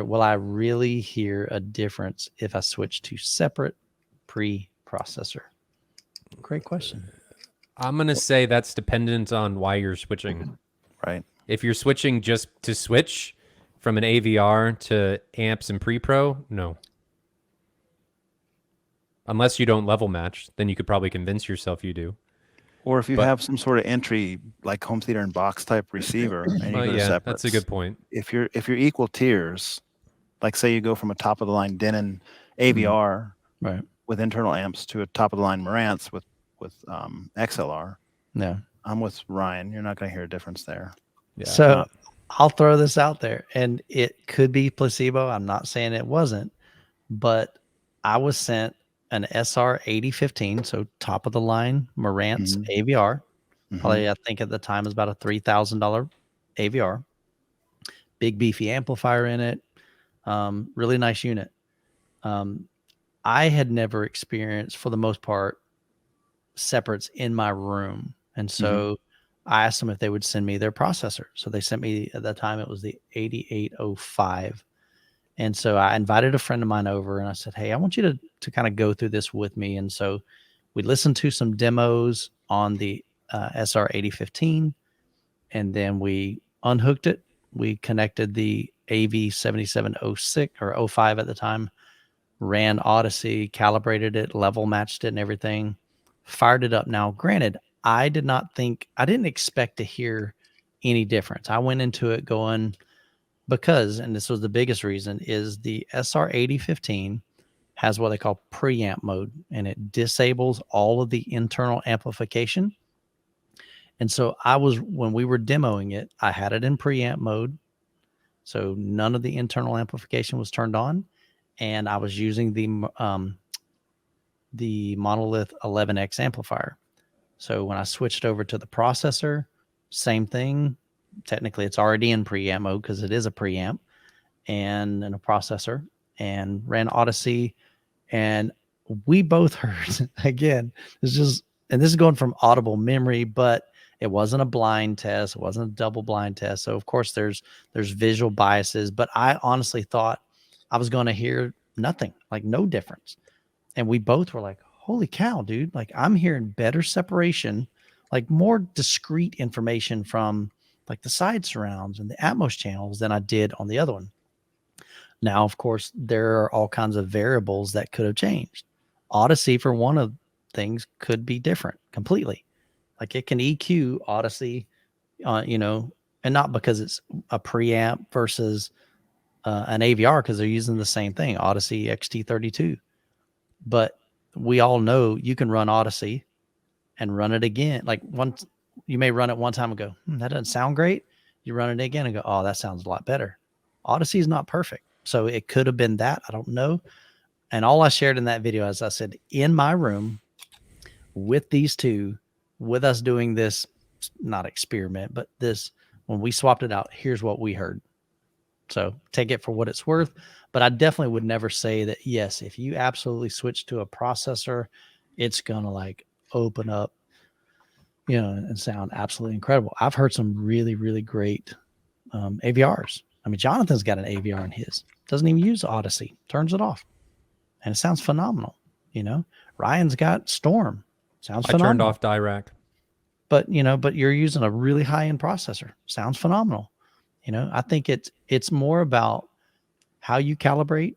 will I really hear a difference if I switch to separate pre-processor? Great question. I'm going to say that's dependent on why you're switching. Right. If you're switching just to switch from an AVR to amps and pre-pro, no. Unless you don't level match, then you could probably convince yourself you do. Or if you have some sort of entry like home theater and box type receiver, and you go to separates. That's a good point. If you're equal tiers, like say you go from a top of the line Denon AVR right. with internal amps to a top of the line Marantz with XLR. No, I'm with Ryan. You're not going to hear a difference there. Yeah, so I'll throw this out there, and it could be placebo. I'm not saying it wasn't, but I was sent an SR 8015, so top of the line Marantz AVR. Probably, I think at the time it was about a $3,000 AVR. Big beefy amplifier in it. Really nice unit. I had never experienced, for the most part, separates in my room, and so I asked them if they would send me their processor. So they sent me, at that time it was the 8805. And so I invited a friend of mine over and I said, hey, I want you to kind of go through this with me. And so we listened to some demos on the SR 8015, and then we unhooked it. We connected the AV 7706 or 05 at the time, ran Odyssey, calibrated it, level matched it and everything, fired it up. Now, granted, I didn't expect to hear any difference. I went into it going, because, and this was the biggest reason, is the SR 8015 has what they call preamp mode, and it disables all of the internal amplification. And so when we were demoing it, I had it in preamp mode. So none of the internal amplification was turned on. And I was using the Monolith 11X amplifier. So when I switched over to the processor, same thing. Technically, it's already in preamp mode because it is a preamp and a processor, and ran Odyssey. And we both heard, again, this is going from audible memory, but it wasn't a blind test. It wasn't a double blind test. So of course there's visual biases, but I honestly thought I was going to hear nothing, like no difference. And we both were like, holy cow, dude. Like, I'm hearing better separation, like more discrete information from like the side surrounds and the Atmos channels than I did on the other one. Now, of course, there are all kinds of variables that could have changed. Odyssey, for one of things, could be different completely. Like, it can EQ Odyssey, and not because it's a preamp versus an AVR, because they're using the same thing, Odyssey XT32. But we all know you can run Odyssey and run it again. Like, once you may run it one time and go, that doesn't sound great. You run it again and go, oh, that sounds a lot better. Odyssey is not perfect. So it could have been that. I don't know. And all I shared in that video, as I said, in my room with these two, with us doing this, not experiment, but this, when we swapped it out, here's what we heard. So take it for what it's worth. But I definitely would never say that, yes, if you absolutely switch to a processor, it's going to like open up, and sound absolutely incredible. I've heard some really, really great AVRs. I mean, Jonathan's got an AVR in his. Doesn't even use Odyssey. Turns it off. And it sounds phenomenal. Ryan's got Storm. Sounds phenomenal. I turned off Dirac. But you're using a really high-end processor. Sounds phenomenal. I think it's more about how you calibrate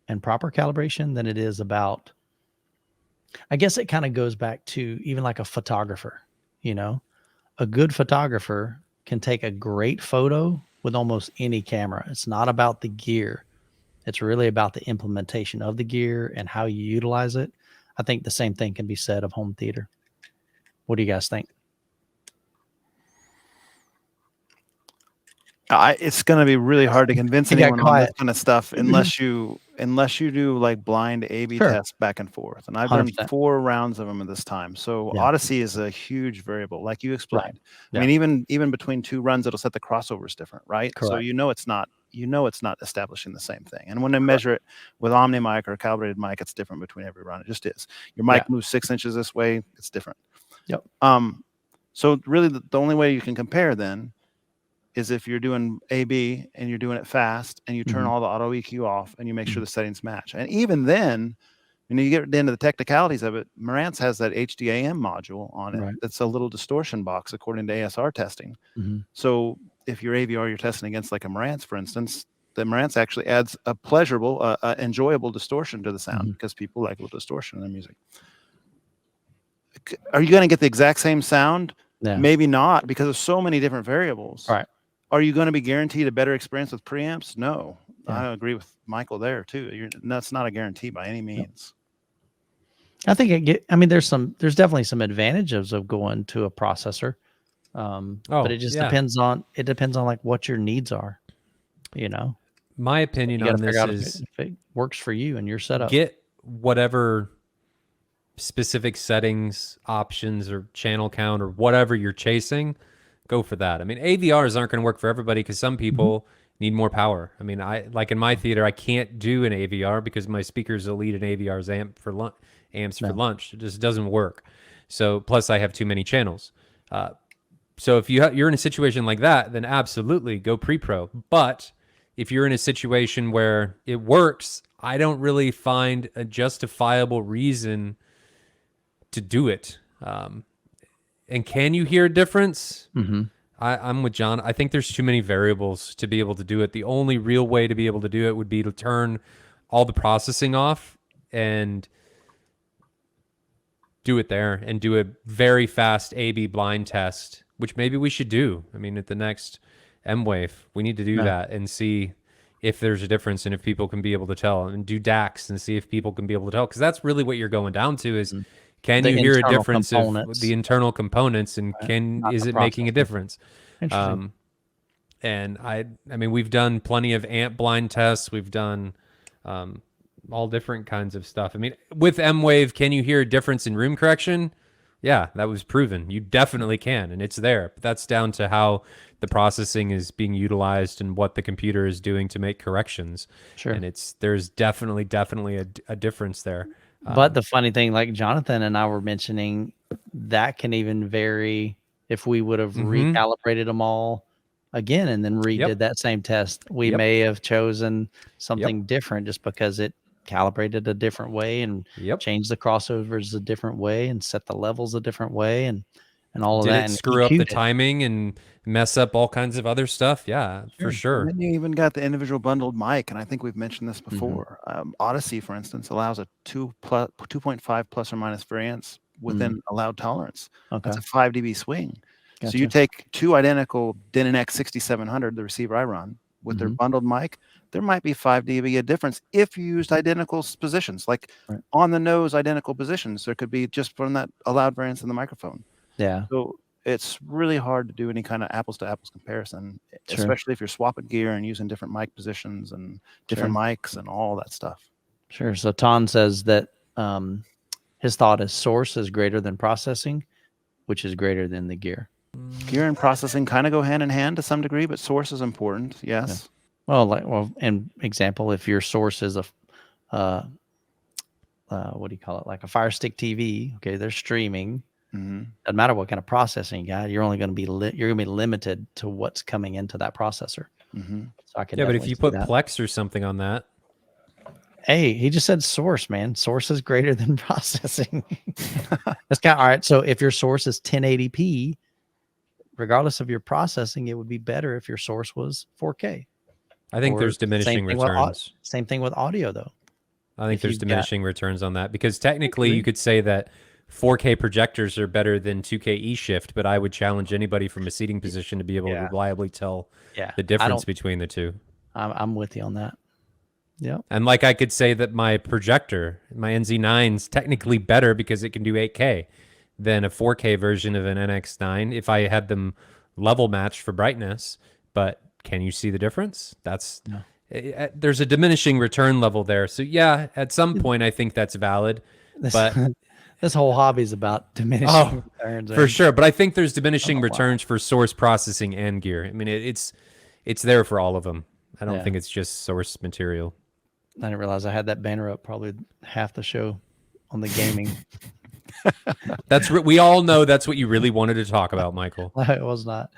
and proper calibration than it is about, I guess it kind of goes back to even like a photographer. A good photographer can take a great photo with almost any camera. It's not about the gear. It's really about the implementation of the gear and how you utilize it. I think the same thing can be said of home theater. What do you guys think? It's going to be really hard to convince anyone on this kind of stuff unless you do like blind A/B tests back and forth. And I've 100%. Done 4 rounds of them at this time. So Odyssey is a huge variable, like you explained. Right. I mean, even between 2 runs, it'll set the crossovers different, right? Correct. So it's not establishing the same thing. And when they measure it with Omni mic or a calibrated mic, it's different between every run. It just is. Your mic moves 6 inches this way, it's different. Yep. So really, the only way you can compare then is if you're doing AB and you're doing it fast and you turn all the auto EQ off and you make sure the settings match. And even then, you get into the technicalities of it, Marantz has that HDAM module on it. That's a little distortion box according to ASR testing. So if your AVR you're testing against like a Marantz, for instance, the Marantz actually adds a pleasurable, enjoyable distortion to the sound because people like a little distortion in their music. Are you going to get the exact same sound? Yeah. Maybe not, because of so many different variables. Right. Are you going to be guaranteed a better experience with preamps? No. Yeah. I agree with Michael there too. That's not a guarantee by any means. I think there's definitely some advantages of going to a processor. But it just depends on like what your needs are. My opinion on this is if it works for you and your setup. Get whatever specific settings, options, or channel count, or whatever you're chasing, go for that. I mean, AVRs aren't going to work for everybody because some people need more power. I mean, like in my theater, I can't do an AVR because my speakers will lead an AVR's amps for lunch. It just doesn't work. So plus I have too many channels. So if you're in a situation like that, then absolutely go pre-pro. But if you're in a situation where it works, I don't really find a justifiable reason to do it. And can you hear a difference? I'm with John. I think there's too many variables to be able to do it. The only real way to be able to do it would be to turn all the processing off and do it there and do a very fast A/B blind test, which maybe we should do. I mean, at the next M-Wave, we need to do that and see if there's a difference and if people can be able to tell, and do DAX and see if people can be able to tell. Because that's really what you're going down to is, can you hear a difference of the internal components, and is it making a difference? And I mean, we've done plenty of amp blind tests. We've done all different kinds of stuff. I mean, with M-Wave, can you hear a difference in room correction? Yeah, that was proven. You definitely can, and it's there. But that's down to how the processing is being utilized and what the computer is doing to make corrections. Sure. And there's definitely a difference there. But the funny thing, like Jonathan and I were mentioning, that can even vary if we would have recalibrated them all again and then redid that same test. We may have chosen something different just because it calibrated a different way and changed the crossovers a different way and set the levels a different way and all of that. Did it screw up the timing and mess up all kinds of other stuff? Yeah, for sure. And then you even got the individual bundled mic, and I think we've mentioned this before. Odyssey, for instance, allows a 2.5 plus or minus variance within allowed tolerance. That's a 5 dB swing. Gotcha. So you take two identical Denon X 6700, the receiver I run, with their bundled mic, there might be 5 dB a difference if you used identical positions, like on the nose identical positions. There could be just from that allowed variance in the microphone. Yeah. So it's really hard to do any kind of apples to apples comparison, especially if you're swapping gear and using different mic positions and different mics and all that stuff. Sure. So Ton says that his thought is source is greater than processing, which is greater than the gear. Gear and processing kind of go hand in hand to some degree, but source is important. Yes. Yeah. Well, an example, if your source is a what do you call it? Like a Fire Stick TV. Okay, they're streaming. Doesn't matter what kind of processing you got. You're only going to be limited to what's coming into that processor. So I can but if you put Plex or something on that, hey, he just said source, man. Source is greater than processing. That's kind of all right. So if your source is 1080p, regardless of your processing, it would be better if your source was 4K. I think there's diminishing returns. Same thing with audio, though. I think there's diminishing returns on that because technically you could say that 4K projectors are better than 2K E-Shift, but I would challenge anybody from a seating position to be able to reliably tell the difference between the two. I'm with you on that. Yeah. And like I could say that my projector, my NZ9 is technically better because it can do 8K than a 4K version of an NX9 if I had them level matched for brightness. But can you see the difference? There's a diminishing return level there. So yeah, at some point I think that's valid. But this whole hobby is about diminishing returns. For sure. But I think there's diminishing returns for source processing and gear. I mean, it's there for all of them. I don't think it's just source material. I didn't realize I had that banner up probably half the show on the gaming. We all know that's what you really wanted to talk about, Michael. It was not.